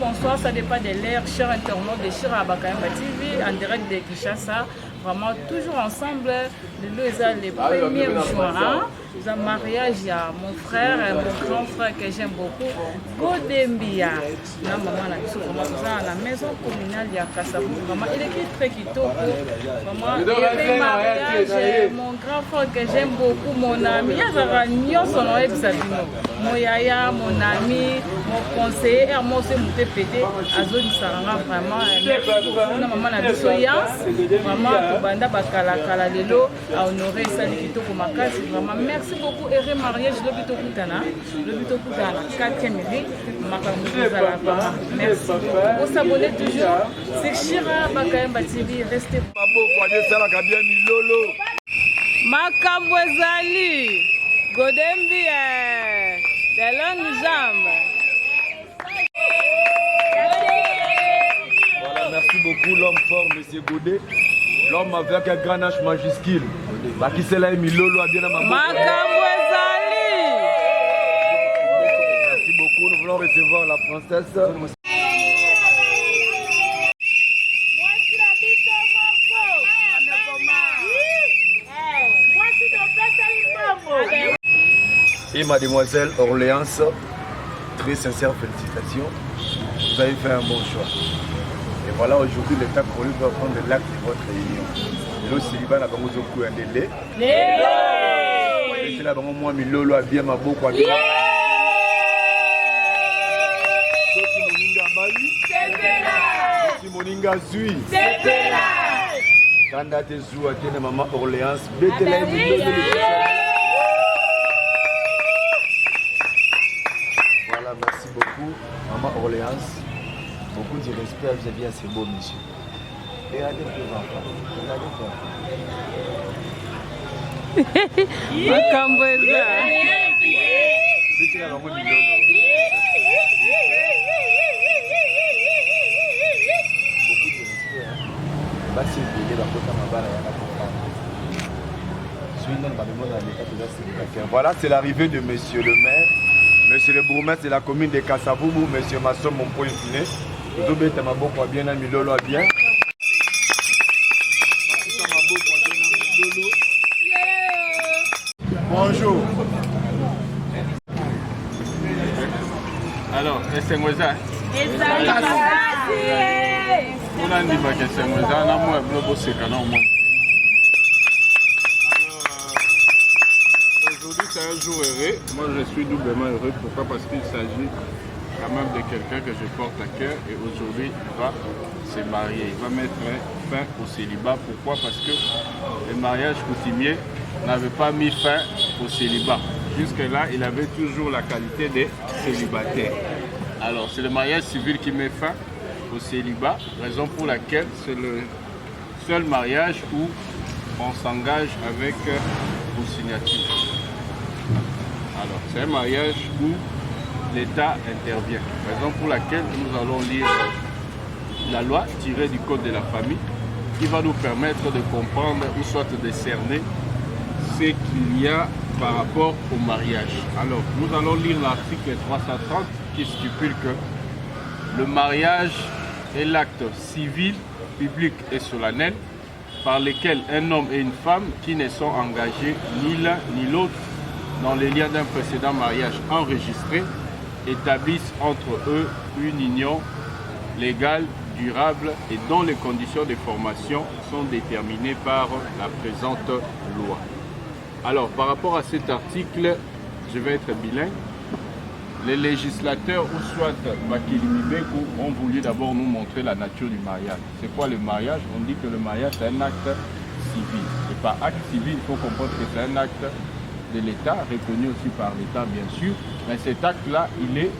bonsoir, ça dépend de l'heure, chers internautes de Chira Bakayamba TV, en direct de Kinshasa. Vraiment, toujours ensemble, le 1er juin, le mariage à mon frère, mon grand frère que j'aime beaucoup, Godembia. La maman a dit à la maison communale de Kassabou. Vraiment, il est très kitoko. Vraiment, le mariage, mon grand frère que j'aime beaucoup, mon ami, il y a un son ex-abino. Mon yaya, mon ami, mon conseiller, et moi aussi, mon pété, à Zone Saranga, vraiment. La maman a dit vraiment, banda bakala kala lelo a honoré Sali Kitoko Makasi. Vraiment, merci beaucoup. Et mariage, le bito kutana, 4e mairie, merci beaucoup. Vous s'abonnez toujours. C'est Chira Bakayamba TV. Restez. Makambo ezali Godembia de longues jambes. Voilà, merci beaucoup l'homme fort, monsieur Godé. L'homme avec un grand H majuscule. Qui c'est là, Milolo, a bien à ma Makambo ezali. Merci beaucoup, nous voulons recevoir la princesse. Et mademoiselle Orléans, très sincère félicitations. Vous avez fait un bon choix. Et voilà, aujourd'hui, l'État congolais doit prendre l'acte de votre réunion. Et là, Siliba n'a pas besoin de un délai. Et c'est là, moi, Milolo a bien ma boucle. Moninga Zui. Kanda te Zoua, tiene maman Orléans. Bethlehem, voilà, merci beaucoup, maman Orléans. Beaucoup de respect vis-à-vis à ces beaux messieurs. Regardez vos enfants. Regardez vos enfants. Makambo ezali. C'est qu'il a l'envoi du Lolo. Beaucoup de respect. Bah, c'est le délai d'Akota Mabala et Anakota. Voilà, c'est l'arrivée de monsieur le maire, monsieur le bourgmestre de la commune de Kassaboubou, monsieur Masson, mon point fini. Vous avez bien ami Lolo bien. Bonjour. Alors, c'est moi ça. On a dit que c'est moi ça. On a moins de bosser quand on monte. Aujourd'hui, c'est un jour heureux. Moi, je suis doublement heureux. Pourquoi? Parce qu'il s'agit quand même de quelqu'un que je porte à cœur. Et aujourd'hui, il va se marier. Il va mettre fin au célibat. Pourquoi? Parce que le mariage coutumier n'avait pas mis fin au célibat. Jusque-là, il avait toujours la qualité de célibataire. Alors, c'est le mariage civil qui met fin au célibat, raison pour laquelle c'est le seul mariage où on s'engage avec vos signatures. Alors, c'est un mariage où l'État intervient, raison pour laquelle nous allons lire la loi tirée du Code de la famille qui va nous permettre de comprendre ou soit de cerner ce qu'il y a par rapport au mariage. Alors, nous allons lire l'article 330 qui stipule que le mariage est l'acte civil, public et solennel par lequel un homme et une femme qui ne sont engagés ni l'un ni l'autre dans les liens d'un précédent mariage enregistré établissent entre eux une union légale, durable et dont les conditions de formation sont déterminées par la présente loi. Alors, par rapport à cet article, je vais être bilingue. Les législateurs, ou soit Makili Mibeko, ont voulu d'abord nous montrer la nature du mariage. C'est quoi le mariage? On dit que le mariage, c'est un acte civil. Et par acte civil, il faut comprendre que c'est un acte de l'État, reconnu aussi par l'État, bien sûr. Mais cet acte-là, il est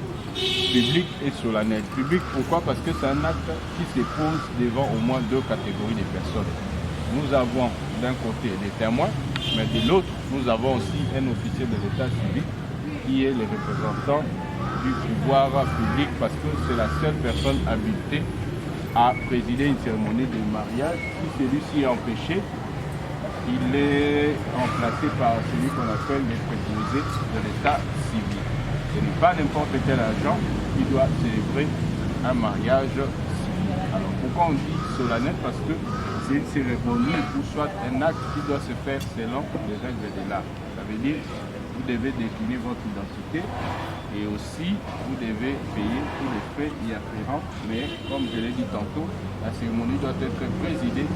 public et solennel. Public, pourquoi? Parce que c'est un acte qui se pose devant au moins deux catégories de personnes. Nous avons d'un côté des témoins, mais de l'autre, nous avons aussi un officier de l'État civil qui est le représentant du pouvoir public parce que c'est la seule personne habilitée à présider une cérémonie de mariage. Si celui-ci est empêché, il est remplacé par celui qu'on appelle le préposé de l'État civil. Ce n'est pas n'importe quel agent qui doit célébrer un mariage civil. Alors pourquoi on dit solennel? Parce que c'est une cérémonie ou soit un acte qui doit se faire selon les règles de l'art. Ça veut dire que vous devez définir votre identité et aussi vous devez payer tous les frais y afférents. Mais comme je l'ai dit tantôt, la cérémonie doit être présidée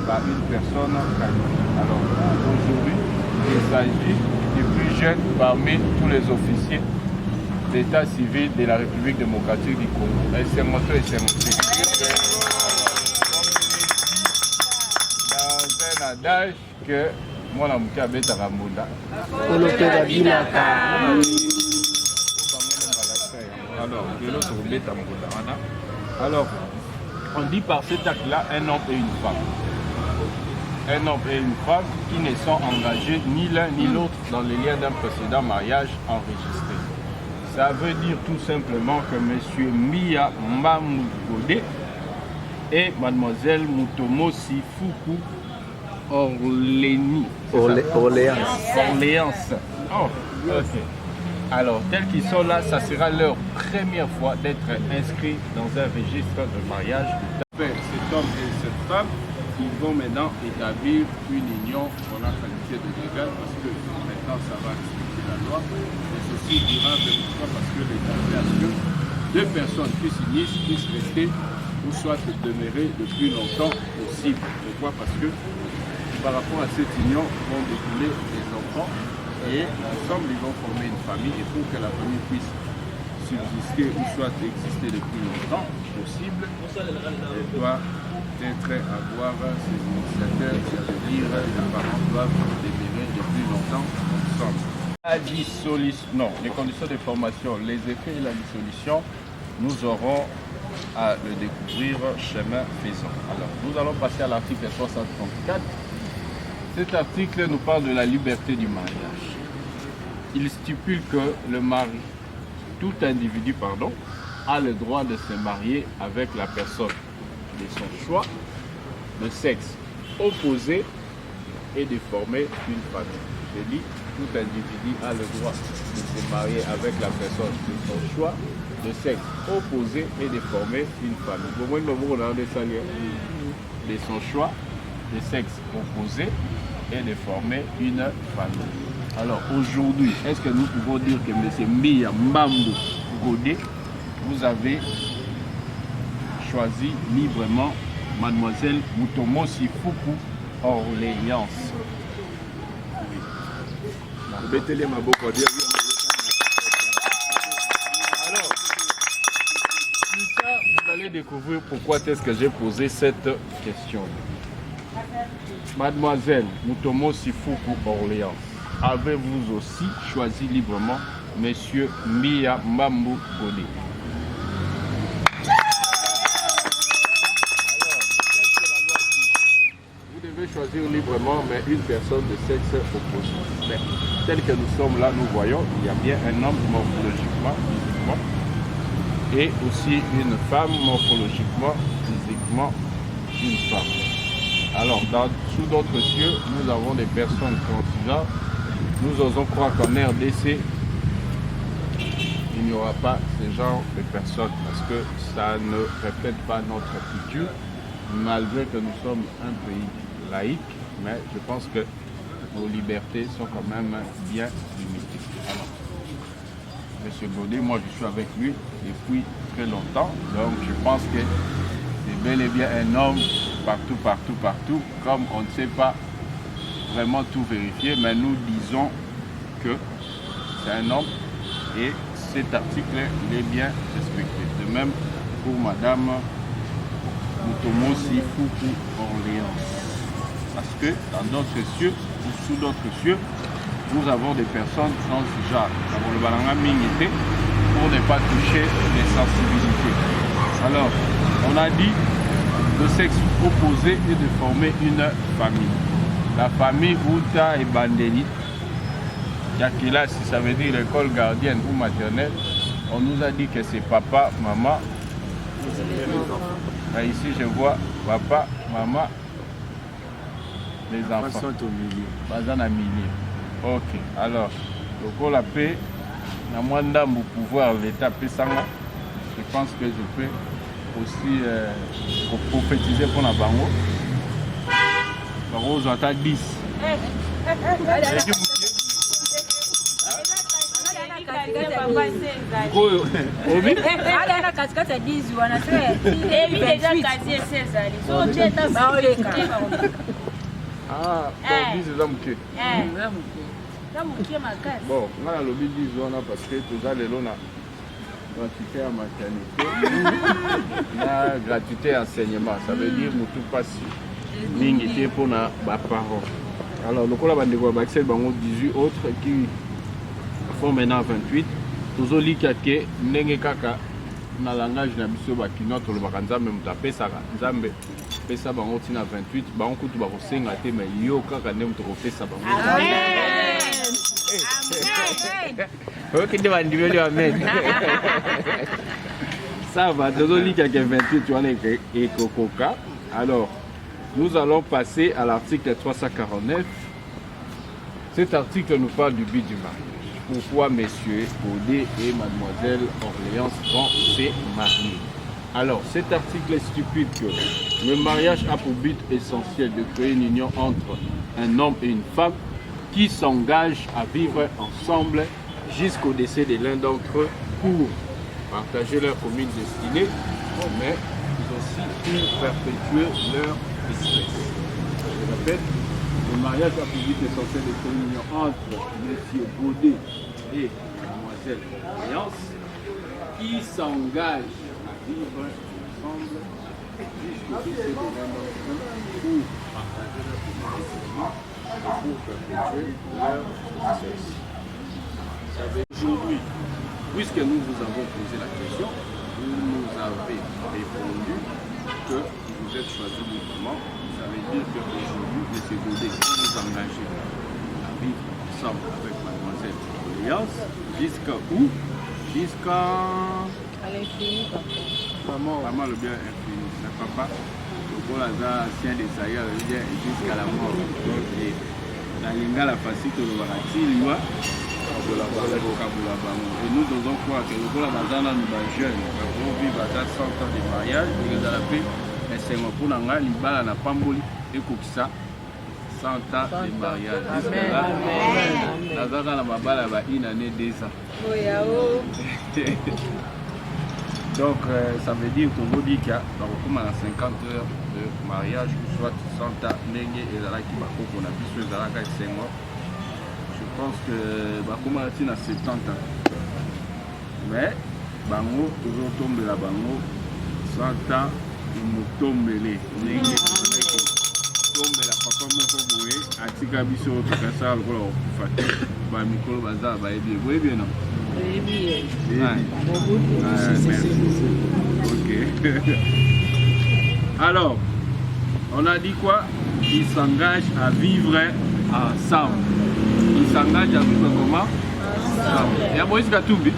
par une personne qualifiée. Alors aujourd'hui, il s'agit du plus jeune parmi tous les officiers d'état civil de la République démocratique du Congo. C'est montré. Dans un adage que moi, je suis avec Ramoda. Alors, on dit par cet acte-là un homme et une femme. Un homme et une femme qui ne sont engagés ni l'un ni l'autre dans les liens d'un précédent mariage enregistré. Ça veut dire tout simplement que M. Mia Mamugode et Mademoiselle Mutomo Sifuku Orléans. Oh, ok. Alors, tels qu'ils sont là, ça sera leur première fois d'être inscrits dans un registre de mariage. Cet homme et cette femme, ils vont maintenant établir une union qu'on a qualifiée de légale parce que maintenant ça va respecter la loi. Et ceci durable, pourquoi? Parce que l'État fait à ce que deux personnes qui s'unissent puissent rester ou soit demeurer le plus longtemps possible. Pourquoi? Parce que par rapport à cette union vont découler des enfants et ensemble ils vont former une famille et pour que la famille puisse subsister ou soit exister le plus longtemps possible, elle doit avoir ses initiateurs, c'est-à-dire les parents doivent demeurer le plus longtemps ensemble. La dissolution, non, les conditions de formation, les effets et la dissolution, nous aurons à le découvrir chemin faisant. Alors, nous allons passer à l'article 334. Cet article nous parle de la liberté du mariage. Il stipule que le mari, tout individu, a le droit de se marier avec la personne de son choix, de sexe opposé et de former une famille. Je dis, tout individu a le droit de se marier avec la personne de son choix, de sexe opposé et de former une famille. De son choix, de sexe opposé et de former une famille. Alors aujourd'hui, est-ce que nous pouvons dire que M. Mia Mbambo Godé, vous avez choisi librement Mademoiselle Mutomo Sifuku Orléans? Alors, plus tard, vous allez découvrir pourquoi est-ce que j'ai posé cette question. Mademoiselle Mutomo Sifuku Orléans, avez-vous aussi choisi librement Monsieur Mia Mbambo Godé? Vous devez choisir librement, mais une personne de sexe opposé. Mais tel que nous sommes là, nous voyons, il y a bien un homme morphologiquement, physiquement, et aussi une femme morphologiquement, physiquement, une femme. Alors, sous d'autres cieux, nous avons des personnes transigentes. Nous osons croire qu'en RDC, il n'y aura pas ce genre de personnes parce que ça ne reflète pas notre culture, malgré que nous sommes un pays laïque, mais je pense que nos libertés sont quand même bien limitées. Alors, M. Godé, moi je suis avec lui depuis très longtemps, donc je pense que c'est bel et bien un homme partout, comme on ne sait pas vraiment tout vérifier, mais nous disons que c'est un homme et cet article il est bien respecté. De même pour Madame Mutomo Sifuku Orléans. Parce que dans d'autres cieux, ou sous d'autres cieux, nous avons des personnes transgenres. Pour ne pas toucher les sensibilités. Alors, on a dit de sexe opposé et de former une famille. La famille Outa et Bandeli, Yakila, si ça veut dire l'école gardienne ou maternelle, on nous a dit que c'est papa, maman. Et ici, je vois papa, maman, les enfants. sont au milieu. Bazan milieu. Ok, alors, le paix, la moindre pouvoir, l'État Pessanga, je pense que je peux aussi prophétiser pour la bango. Bango, j'entends 10. Ah, bon, 10 ans, bon, on a le 10 ans parce que tout à l'heure, on a gratuité à maternité, la gratuité à enseignement. Ça veut dire que tout passe mingi pour nos parents. Alors, le collab de Baxel, 18 autres qui font maintenant 28. Tous les gens qui sont dans le langage de Bisso Bakino, tout le monde même tapé ça. Nzambe pesa bango tina 28, bango kutu bakosenga te mais yo kaka ndem to pesa bango. OK, de bandiveli amen. Ça va, désolé qu'il y a 28, tu en es et Coca. Alors, nous allons passer à l'article 349. Cet article nous parle du but du mariage. Pourquoi messieurs Godé et mademoiselle Orléans vont se marier? Alors, cet article stipule que le mariage a pour but essentiel de créer une union entre un homme et une femme qui s'engagent à vivre ensemble jusqu'au décès de l'un d'entre eux pour partager leur commune destinée, mais aussi pour perpétuer leur espèce. Je répète, le mariage a pour but essentiel de créer une union entre M. Godé et Mademoiselle Orléans qui s'engagent à vivre ensemble jusqu'au décès de l'un d'entre eux pour partager leur commune destinée et pour perpétuer leur espèce. Aujourd'hui, puisque nous vous avons posé la question, vous nous avez répondu que vous êtes choisi librement. Ça veut dire qu'aujourd'hui, M. Godé, vous vous engagez à vivre ensemble avec Mademoiselle Orléans. Jusqu'à où? Jusqu'à l'infini, vraiment le bien infini. Le papa, le bon hasard, ancien des ailleurs, jusqu'à la mort. Donc, la lingala facile, le varati, lui. Et nous devons croire que le Gola Bazana nous va jeune, nous vivons à 100 ans de mariage, et nous avons fait un segment pour nous, l'Ibala n'a pas moulu, et comme ça, 100 ans de mariage. Jusqu'à là, nous avons une année, 2 ans. Donc, ça veut dire qu'on dit qu'il y a 50 heures de mariage, soit 100 ans, et là, qui va qu'on a vu sur les 5 mois. Je pense que Bakoma a 70 ans. Mais Bango, toujours tombe la Bango, 100 ans, nous tombe les. Tombe la papa moko boye, atika biso to kasa ko fati ba mikolo baza ba ebi. Boye bien non? Ebi. OK. Alors, on a dit quoi? Ils s'engagent à vivre ensemble. Ils s'engagent à vivre comment? Ensemble. Il y a Moïse Katumbi.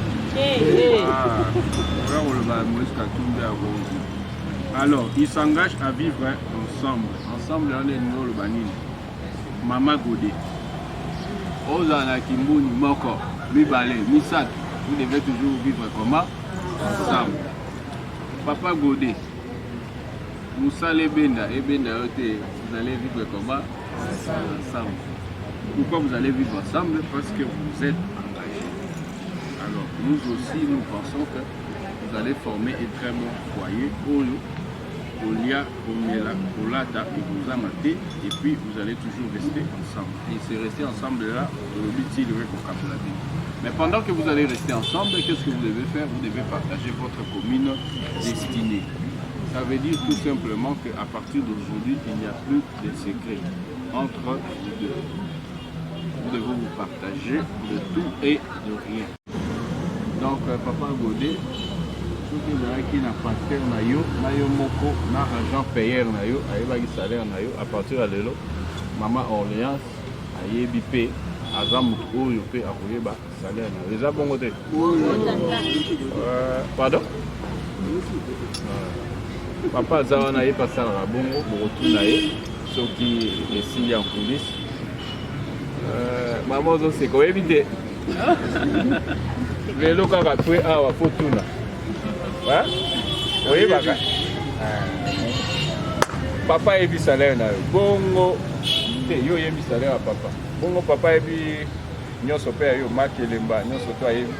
Alors, ils s'engagent à vivre ensemble. Ensemble, on est le banine. Maman Godé. Ozana Kimbouni, Moko, Mibale, Misat. Vous devez toujours vivre comment? Ensemble. Papa Godé. Moussa Lebenda, vous allez vivre comment? Ensemble. Pourquoi vous allez vivre ensemble? Parce que vous êtes engagés. Alors, nous aussi, nous pensons que vous allez former un très bon foyer. Olia, Omela, Olata, et vous amatez, et puis vous allez toujours rester ensemble. Et c'est rester ensemble là, le but c'est de la vie. Mais pendant que vous allez rester ensemble, qu'est-ce que vous devez faire? Vous devez partager votre commune destinée. Ça veut dire tout simplement qu'à partir d'aujourd'hui, il n'y a plus de secret entre vous deux. Vous devez vous partager de tout et de rien. Donc, Papa Godé, tout qui n'a pas de nayo moko, na agent payeur nayo, aïe salaire nayo, à partir de là, Maman Orléans, aïe bipé, azam ou yopé, aïe ba salaire nayo. Les abons côté. Pardon? Papa Zawana est passé à la bongo, pour retourner, ce qui est signé en police. Maman, c'est quoi éviter? Les locaux à tuer à la photo. Oui, baka. Papa est salaire na bongo. Yo yebi salaire à papa. Bongo papa est nyonso pe yo makelemba nyonso to ayebi.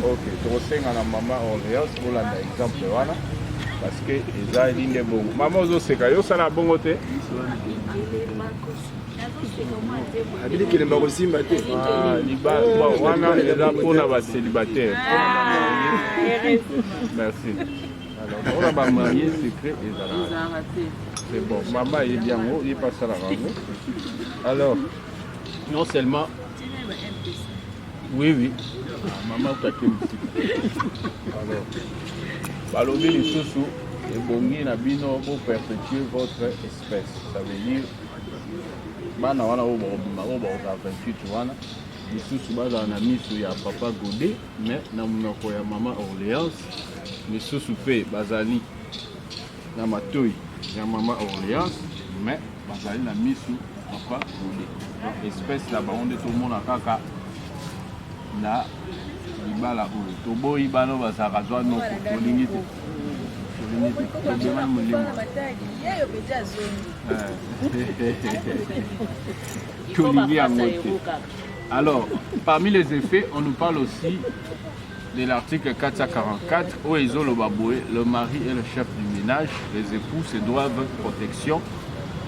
OK, to senga na mama Orléans pour la exemple wana parce que eza linde bongo. Mama ozo seka yo sala bongo te. Abili kelemba kosimba te. Ah, liba wana eza pona ba célibataire. Merci. Alors, on a pas marié secret et c'est bon. Maman est bien haut, il passe à la rango. Alors, non seulement. Oui. Maman, tu as alors, balobi les sous et bongi na bino pour perpétuer votre espèce. Ça veut dire, bana wana o ba 28 wana. Les sous baza na miso ya papa Godé, mais na munoko ya maman Orléans. Les sous-soupés bazali na matoi ya maman Orléans mais bazali na misu papa Godé. Donc espèce la baronde tout le monde a kaka na libala oyo toboyi bano bazaka zwa noko tolingi te tobema molimo tolingi yango te. Alors parmi les effets on nous parle aussi de l'article 444 où ils ont le baboué, le mari et le chef du ménage, les époux se doivent protection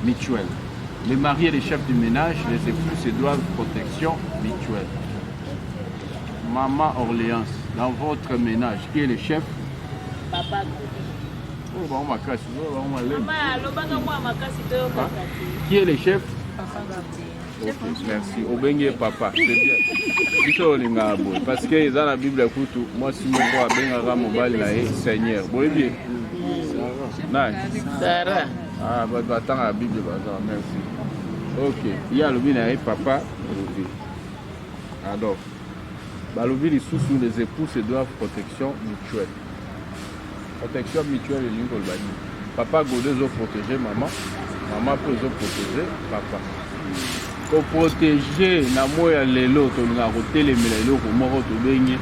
mutuelle. Les maris et les chefs du ménage, les époux se doivent protection mutuelle. Maman Orléans, dans votre ménage, qui est le chef? Papa. Oh, bah, on m'a cassé. Qui est le chef? Ok, merci. Obengue papa, c'est bien. Parce que dans la Bible, moi, si je vois Benga mobile, Seigneur. Bon, bien. Sarah. Ah, bah, attends la Bible, merci. Ok, il y a le bien papa. Alors, balobi les sous les époux se doivent protection mutuelle. Protection mutuelle, le papa Godé doit protéger maman, maman peut protéger papa. Pour protéger na moya lelo to nga kotelemela eloko moko to benye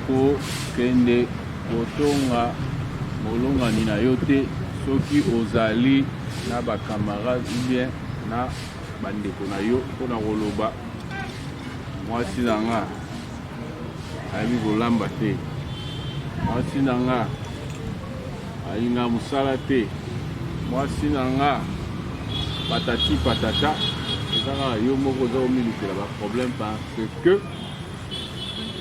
ko kende kotonga molongani na yo te soki ozali na ba camarades ou bien na bandeko na yo mpona koloba mwasi na nga ayebi kolamba te, mwasi na nga alinga mosala te, mwasi na nga patati patata, ezaka yo moko za omilukela ba problème parce que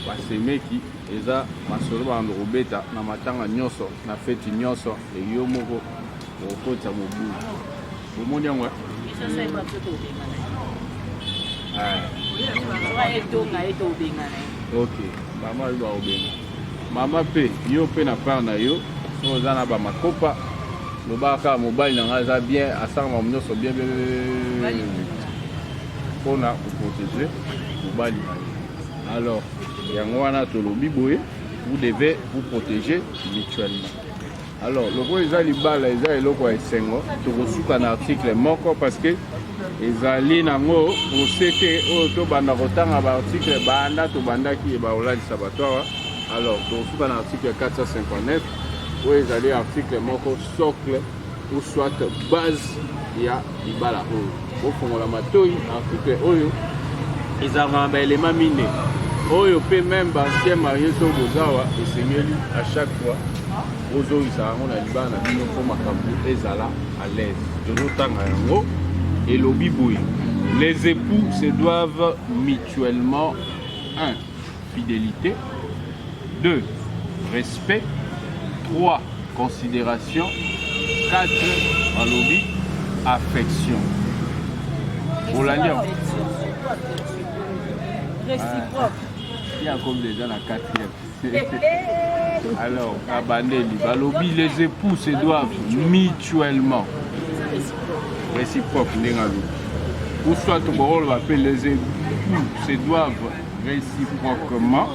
basemeki eza masolo bando kobeta na matanga nyonso na feti nyonso e yo moko okota mobu bomoni yango ok mama yo baobenga mama pe yo pe na part na yo so oza na bamakopa lobaka mobali na nga eza bien asanga nyonso bien mpona koprotéger mobali na yo. Alors yango wana tolobi boye vous devez vous protéger mutuellement. Alors loko eza libala eza eloko ya esengo tokosuka na article moko parce que ezali nango osete oyo tobanda kotanga baarticle banda tobandaki baolalisa bato awa. Alors tokosuka na article 459 oyo ezali article moko socle ou soit base ya libala oyo ofongola matoi. Article oyo ezalaka baelema mine oyo pe même bancien marié to bozawa esengeli à chaque fois ozoyisa yango na libala na bino mpo makambo ezala à l'aise. Tozotanga yango elobi boye les époux se doivent mutuellement 1. Fidélité, 2. Respect, 3. Considération, 4. Alobi, affection. Olania. Réciproque. Il y a comme déjà la 4e. Alors, Abandeli, Balobi, les époux se doivent mutuellement. Réciproque, ou soit on va appeler les époux se doivent réciproquement.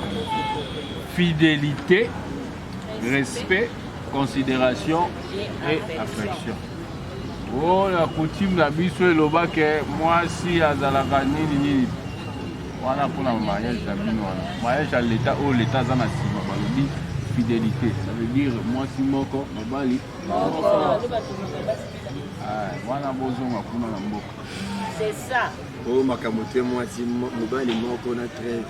Fidélité, respect, considération et affection. Oh, la coutume la biso eloba que moi si azalaka nini wana pour la mariage ya bino wana mariage ya l'état au l'état za na sima balobi fidélité. Ça veut dire moi si moko mobali. Wana bozonga kuna na mboka. C'est ça. Oh makamote moi si mobali moko na 13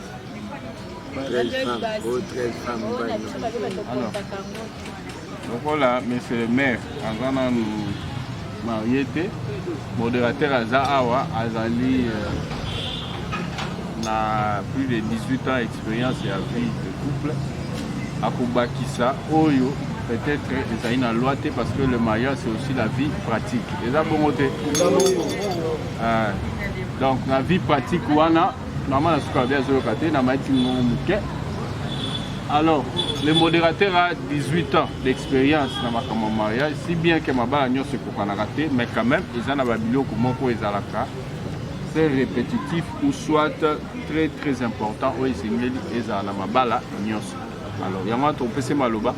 femmes. Oh 13 femmes mobali. Alors. Donc voilà, mais c'est le maire. En marié, modérateur Aza Awa, Azali n'a plus de 18 ans d'expérience et à vie de couple. Akubakisa, Oyo, peut-être ils ont une loi parce que le mariage c'est aussi la vie pratique. Les abongotés. Donc la vie pratique, wana, normalement, alors, le modérateur a 18 ans d'expérience dans ma mariage, si bien que ma balle se raté, mais quand même, ils ont un c'est répétitif ou soit très très important ou ils ont ma balle. Alors, il y a un peu maloba,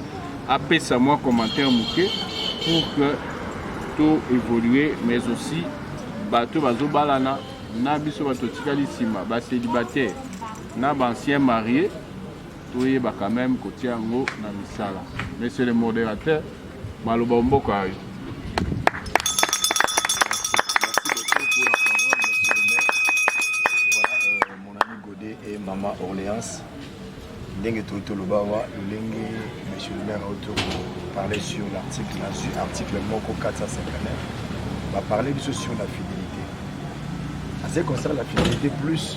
après ça, moi, commentaire mouké pour que tout évolue, mais aussi, bateau bazo balana, na biso bato tikalisima, ba célibataire, na ancien marié. Oui, bah quand même, côté Ango, na misala. Mais c'est le modérateur, Maloba Mboko. Merci beaucoup pour la parole, monsieur le maire. Voilà, mon ami Godet et Maman Orléans. Ndenge Toto Lobawa, monsieur le maire, a parlé sur l'article Moko 459. On va parler sur la fidélité. En ce qui concerne la fidélité, plus.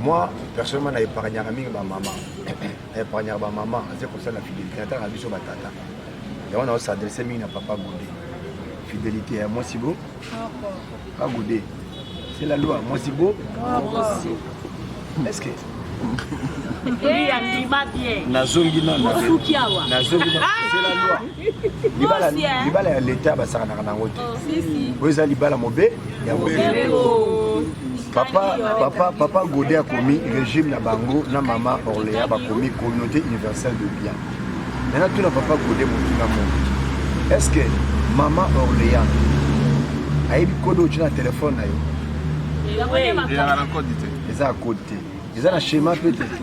Moi, personnellement, je n'ai pas épargné ma maman. Je n'ai pas épargné ma maman. C'est comme ça la fidélité. Je n'ai pas tata. Et on a s'adressé à papa Goudé. Fidélité, moi c'est beau. Pas Goudé. C'est la loi. Moi c'est beau. Est-ce que Nazongi non. C'est la loi. Libala ya l'État basaka na ngote. Vous allez libala mobé. Papa Godet a commis régime na bango na maman Orléans a commis communauté universelle de bien. Maintenant tout le papa Godet mon monde. Est-ce que maman Orléans a eu code sur le téléphone na yo? Il a un code. Ils ont à côté. Ils ont un schéma peut-être.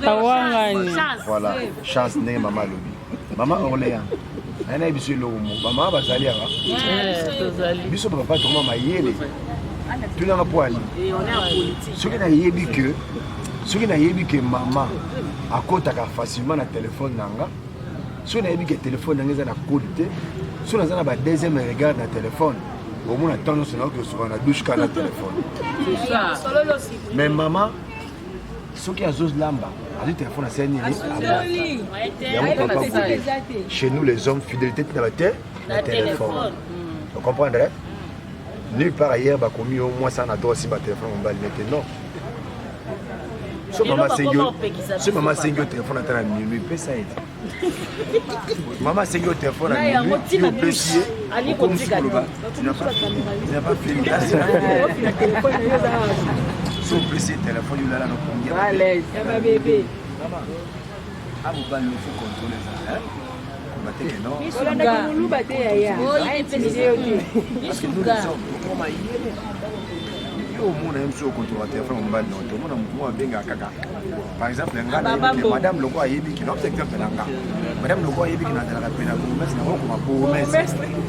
Voilà, chance né maman lobi. Maman Orléans. Elle a eu sur le mot. Maman bazali ara. Biso papa to maman yele. Tout le monde pour aller. Ce qui n'a pas que maman a côté facilement le téléphone nanga. Ce qui n'a pas que le téléphone nanga na côté. Ce qui n'a pas deuxième regard na téléphone. Au moins attendre sur la douche quand le téléphone. Mais maman, ce qui a zos lamba, a dit téléphone à scène chez nous les hommes fidélité dans la téléphone. Vous comprendrez? Nulle part ailleurs, bah, commis au moins ça, on a droit aussi, bah, téléphone, on va le mettre. Non. Ce maman c'est un téléphone à la minuit, il peut ça aider. Maman c'est un téléphone à minuit, il peut essayer. Tu n'as pas fini. Si on peut essayer le téléphone, il a là, donc à l'aise, ma bébé. Ah, vous allez le faire contrôler ça. Parce que nous par exemple, madame Logo a yebi qui n'observe pas madame Logo a yebi qui n'a pas la peine à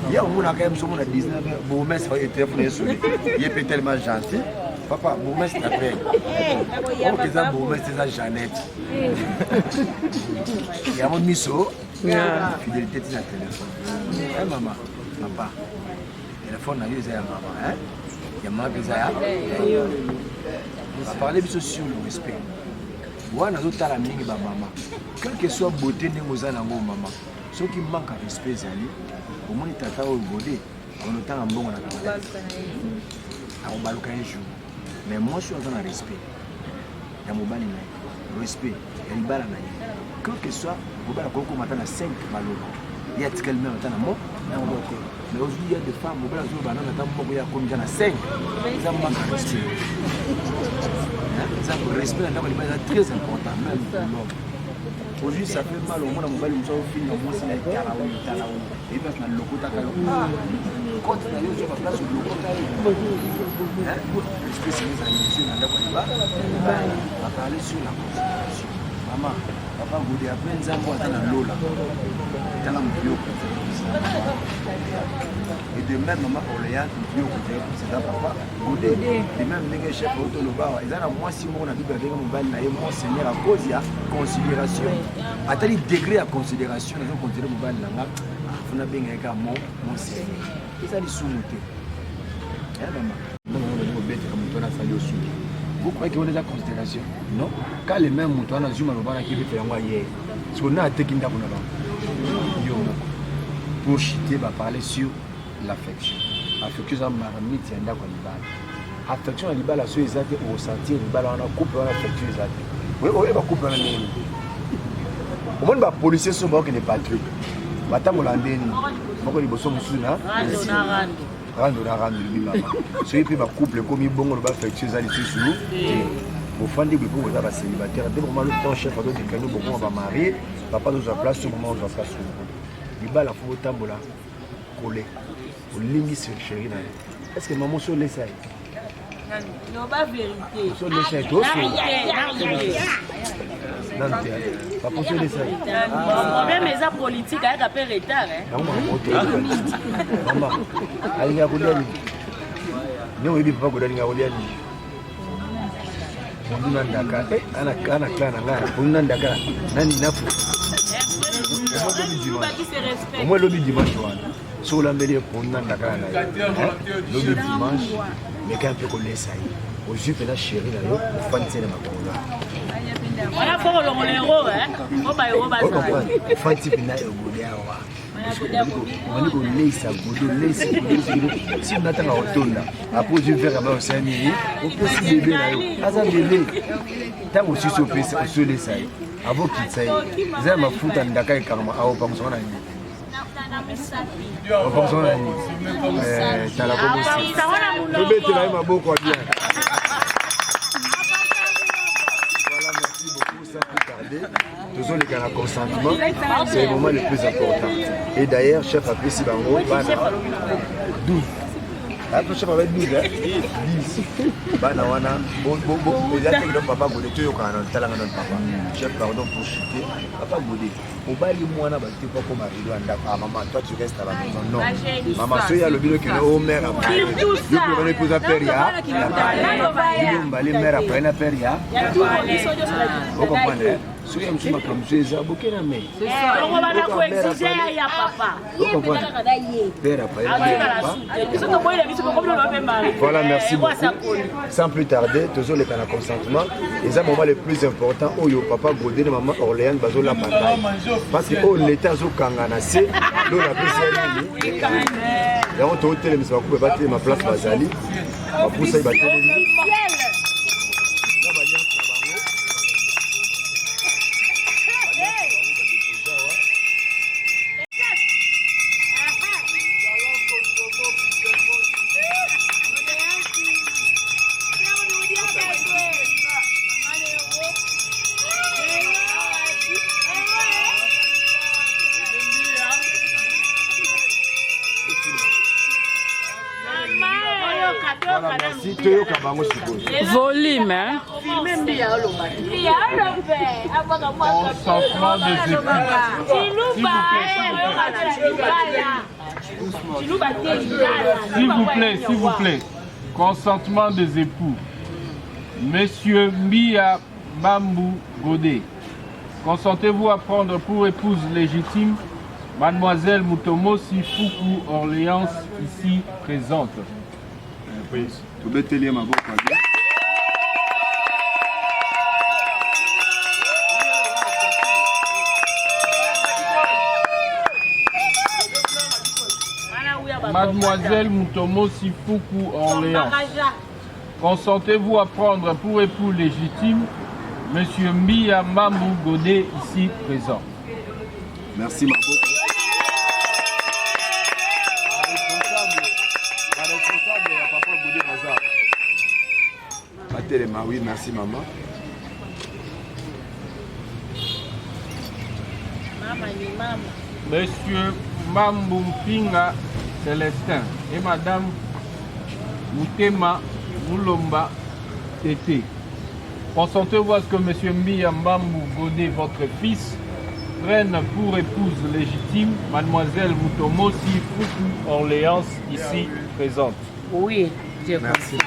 il y a quand même sur 19 Bourmès est tellement gentil. Papa, Bourmès t'appelle. Oh, que ça Bourmès, c'est ça Jeannette. Il y a mon miso. Fidélité de la téléphone. Hein, maman, papa. Téléphone, il y a maman. Hein? Il y a maman qui a. On va parler sur le respect. Moi, je suis la maman. Quelle que soit la beauté de maman, ceux qui manquent de respect, au moins, ils t'attendent au godé. On est en bon à la on va le jour. Mais moi, je suis dans le respect. Il y a mon respect. Il y a une balle. Quel que soit, vous allez maintenant à 5 malheureux. Il y a tellement de mot, mais aujourd'hui, il y a des femmes, vous allez à 5. Ça manque de respect. Le respect est très important, même pour l'homme. Aujourd'hui, ça fait mal au monde, on va le faire au film, on va se mettre à la et puis on a le loco takalo. Quand on a eu sur la place, le loco takalo. Respect, c'est les animations, on va parler sur la considération. Maman. Papa Godé après Nzambo atana Lola. Tala Mpio. Et de même maman Orléans Mpio c'est ça papa Godé. De même les chef auto le bar. Ils ont moi si mon Bible avec mon bal na monseigneur à cause ya considération. À tel degré à considération, ils ont considéré mon bal là. On a bien un monseigneur. Et ça les sous-monter. Eh maman. Non, on va mettre comme on a fallu aussi. Vous croyez qu'on est déjà considération? Non. Quand les mêmes moutons ont zoomé au bar qui veut faire un moyen. Ce qu'on a été qui n'a pas pour chiter, va parler sur l'affection. Affection, c'est un marmite, c'est un d'accord. Affection, c'est un sur les actes, au sentir, on a coupé l'affection, les actes. Oui, on va couper un nez. Au moins, les policiers sont bons que les patriotes. Maintenant, on a un nez. Pourquoi les bossons sont là? Rando, ceux qui peuvent couper comme ils vont affection, les actes sous nous. Au fond des beaucoup de célibataires, dès le moment où le temps chef a donné des canaux, on va marier, papa nous a place au moment où on va faire son il va la faut autant bola coller au limite sur chérie là. Est-ce que maman sur les ça? Non pas vérité. Sur les ça toi. Non papa sur les ça. Même les politiques avec un peu retard hein. Maman, allez à Goliath. Nous il pas Goliath à Goliath. On n'a d'accord. Ana clan on a d'accord. Nani nafu. Au moins lobby dimanche sur l'embellir pour nous d'accord lobby dimanche mais quand on peut connaître ça au juif et la chérie là pour fan c'est ma cola on a fait le héros hein on va héros bas fan type na Godé awa on dit qu'on laisse Godé si on attend à retourner après je vais vraiment au 5 minutes on peut se bébé là asa bébé tant aussi sur les ça avant qu'il s'aille, ils ont ma foute en Dakar et Karma à Opamson. Opamson, t'as la commission. Le bête là, il m'a beaucoup bien. Voilà, merci beaucoup, sans plus tarder. Toujours les gars, consentement, c'est le moment le plus important. Et d'ailleurs, chef a pris si bango, 12. Après, chef avait 12, 10. Bana wana bon les attaques de papa Godé tu yoka na talanga na papa chef pardon pour chuter papa Godé obali mwana ba te pas comme arrivé anda maman toi tu restes à la maison non maman so ya le bilo que au mère après yo pour venir épouse péria yo mbali mère après na péria vous comprenez so ya msima comme ça za bokena mais on va la ko exiger ya papa père après voilà merci beaucoup sans plus tarder toujours les canaux consentement et c'est le moment le plus important où yo papa Godé et maman Orléans bazo la bataille parce que au l'état zo kangana c'est l'on a besoin de et on te hôtel mais ça va couper battre ma place bazali pour ça il va volume, hein? Consentement des époux. S'il vous plaît. Consentement des époux. Monsieur Mbia Bambou Godé, consentez-vous à prendre pour épouse légitime Mademoiselle Mutomo Sifuku Orléans ici présente? Tout le télé ma boca. Mademoiselle Mutomo Sifuku Orléans, consentez-vous à prendre pour époux légitime Monsieur Mbia Bambou Godé ici présent? Merci ma boca. Oui, merci maman. Monsieur Mambumpinga Célestin et Madame Mutema Moulomba Tété, Consentez-vous à ce que M. Mbi Mbambu Godé, votre fils, prenne pour épouse légitime Mademoiselle Mutomosi Fuku Orléans, ici présente? Oui, je Merci.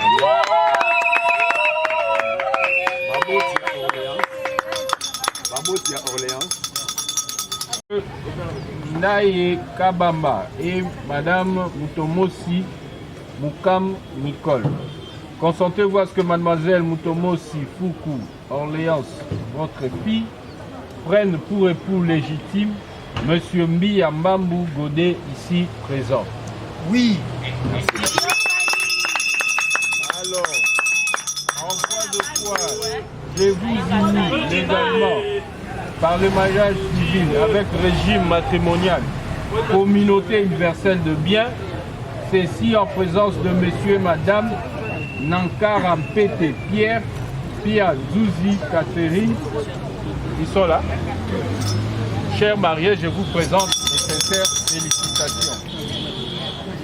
Baboti à Orléans. Naye Kabamba et Madame Mutomosi Mukam Nicole. Consentez-vous à ce que Mademoiselle Mutomosi Fuku Orléans, votre fille, prenne pour époux légitime Monsieur Mbi Mbambu Godé, ici présent? Oui. Alors, en foi de foi, je vous unis légalement par le mariage civil avec régime matrimonial, communauté universelle de biens, ceci en présence de Monsieur et Madame Nankara Mpete Pierre, Pia Zouzi Catherine, ils sont là. Chers mariés, je vous présente mes sincères félicitations.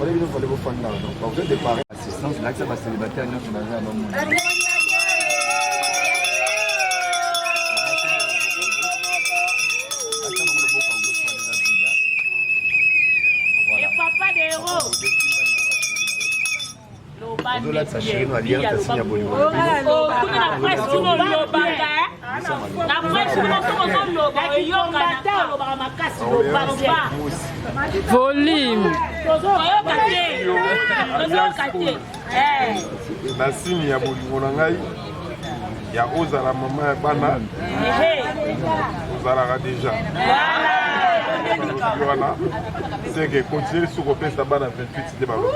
Vous êtes des parents assistance, là que ça va célibataire, nous sommes dans un homme. Au-delà de sa chérie, nous allions à signer à Bolivie. Volume. Na signe ya bolingo na ngai ya ozala mama ya bana ozalaka déjà wana c'est que continuer sur kopesa bana 28 de balo.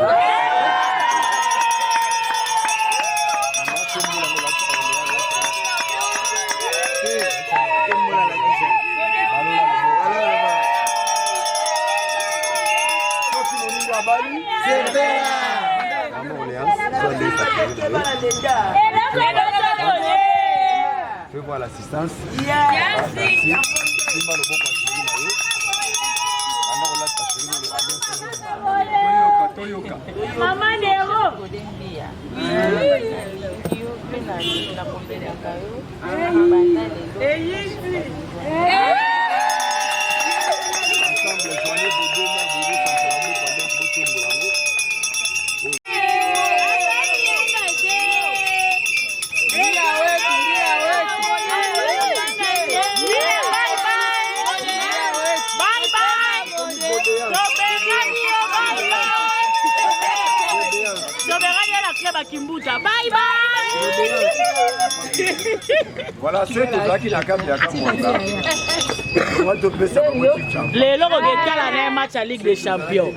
Je vois l'assistance. Maman Nero. Bye bye. Voilà, c'est tout ça qui n'a qu'à bien comme moi. Les logos de la match à Ligue des Champions.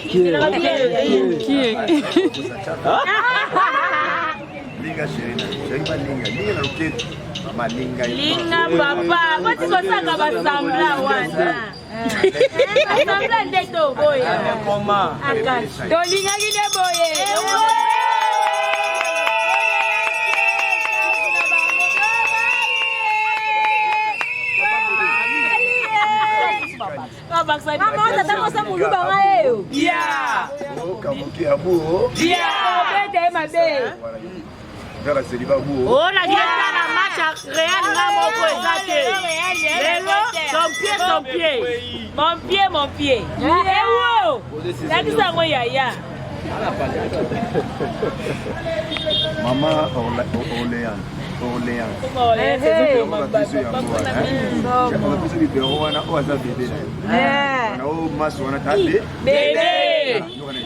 Qui est Linga papa, quand tu vois ça comme assembla wana. Assembla ndeto boya. To linga gile boye. Maman, tata mosa muluba ngayo. Yeah. Oh, la guerre la match Real na moko ezate. Lelo, mon pied. Eh wo. Lakisa ngo yaya. Maman Orléans.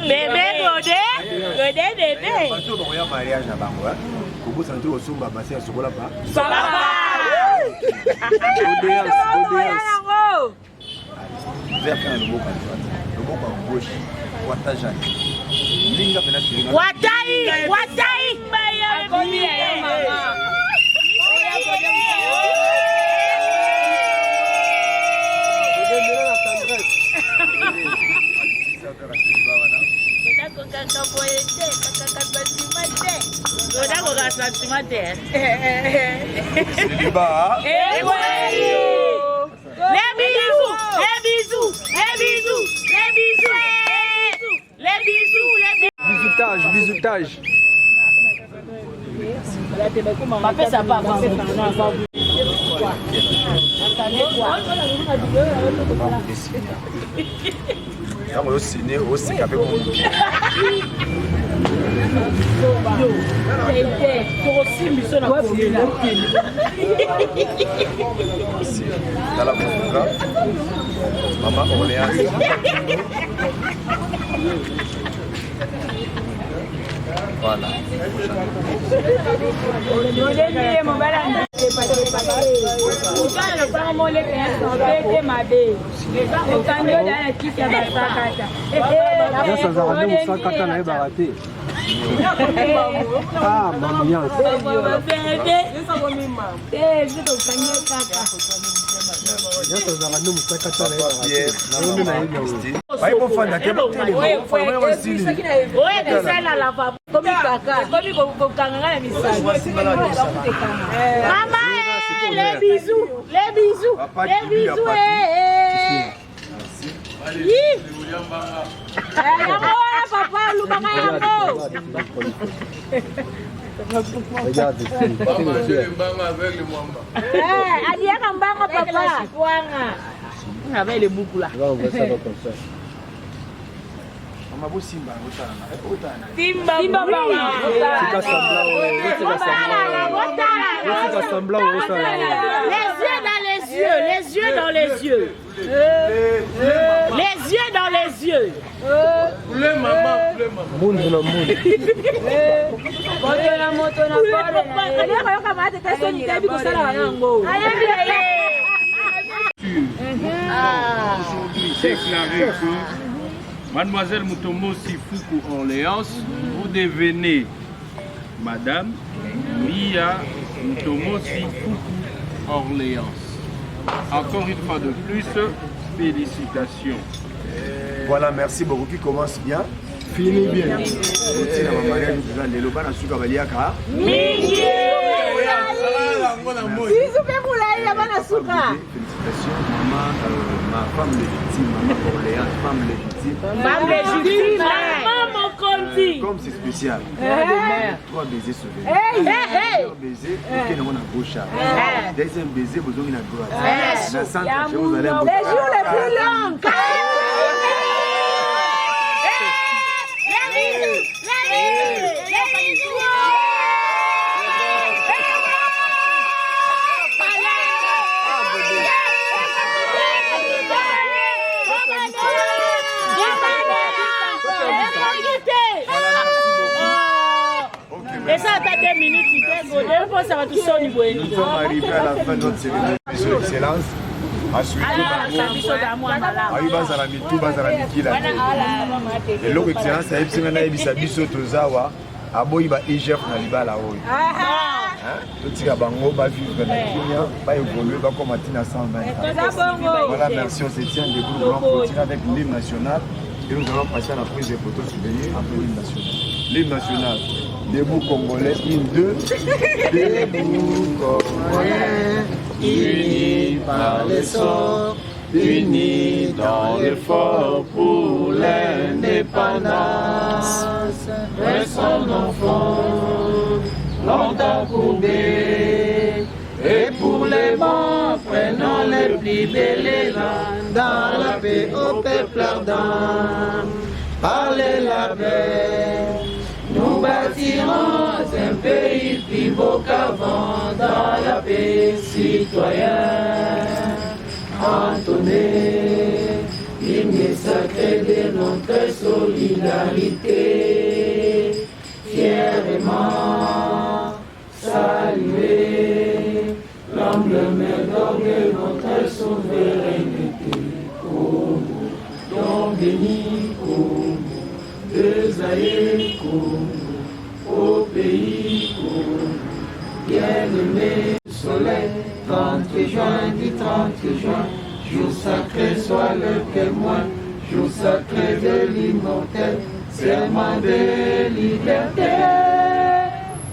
Bébé Godé. Soda ko sentiment terre. Célibat. Les bisous, les bisous, les bisous, les bisous, les bisous, les bisous. Bisoutage. Papa, ça pas. Quand on signe, on s'est capé pour nous. Dans la photographe, Maman Orléans. Voilà. Ah, maman. Les bisous, les bisous, les bisous. Regarde, avec les boucles là. Les yeux dans les yeux. Les yeux dans les yeux. Aujourd'hui, déclaré que Mademoiselle Mutombo Sifuku Orléans, vous devenez Madame Mia Mutombo Sifuku Orléans. Encore une fois de plus, félicitations. Voilà, merci beaucoup. Qui commence bien. Fini bien. Félicitations, maman, ma femme légitime, maman Orléans, femme légitime. Femme légitime, maman Conti. Comme c'est spécial. 3 baisers sauvés. 1 baiser, qui est dans la gauche. Deuxième baiser, vous avez la droite. Dans le centre, vous allez vous. Les jours les plus longs. Et ça, t'as 2 minutes, ça va tout seul. Nous sommes arrivés à la fin de notre cérémonie. Monsieur Excellence, à suivre et l'autre excellence, c'est que nous avons biso tozawa, aboyi ba IGF na libala oyo. Totika bango ba vivre na Kenya, ba évoluer ba comme Matina 120. Voilà, merci, on se tient debout, nous allons continuer avec l'hymne national et nous allons passer à la prise des photos souvenir après l'hymne national. L'hymne national, debout congolais, hymne 2. Debout congolais, unis par les sorts, unis dans l'effort pour l'indépendance. Restons enfants, longtemps courbés, et pour les morts, prenons les plis d'éléphants dans la paix au peuple ardent. Parlez la paix, nous bâtirons un pays plus beau qu'avant dans la paix citoyenne. Entonnez l'hymne sacré de notre solidarité, fièrement saluer l'emblème de notre souveraineté. Congo, don béni Congo, deux aïeux Congo, au pays Congo, bien-aimé soleil, 30 juin, du 30 juin, jour sacré soit le témoin, jour sacré de l'immortel, serment de liberté.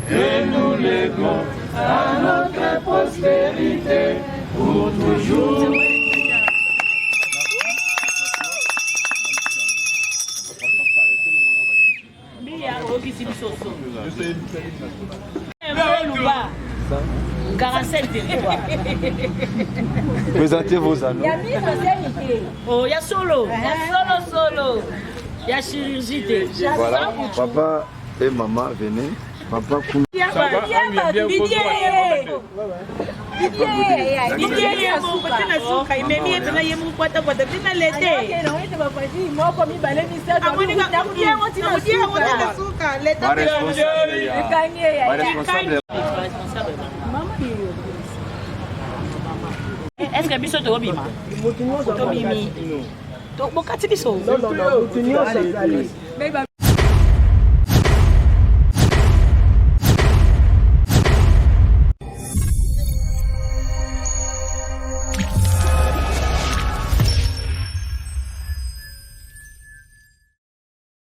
que nous léguons à notre prospérité pour toujours. Présentez vos anneaux. Oh, il y a solo. Il y a solo. Il y a chirurgie. Voilà, papa et maman, venez. Papa, est-ce que biso to bima? To bimi. To bokati biso. Non, non, non. Mais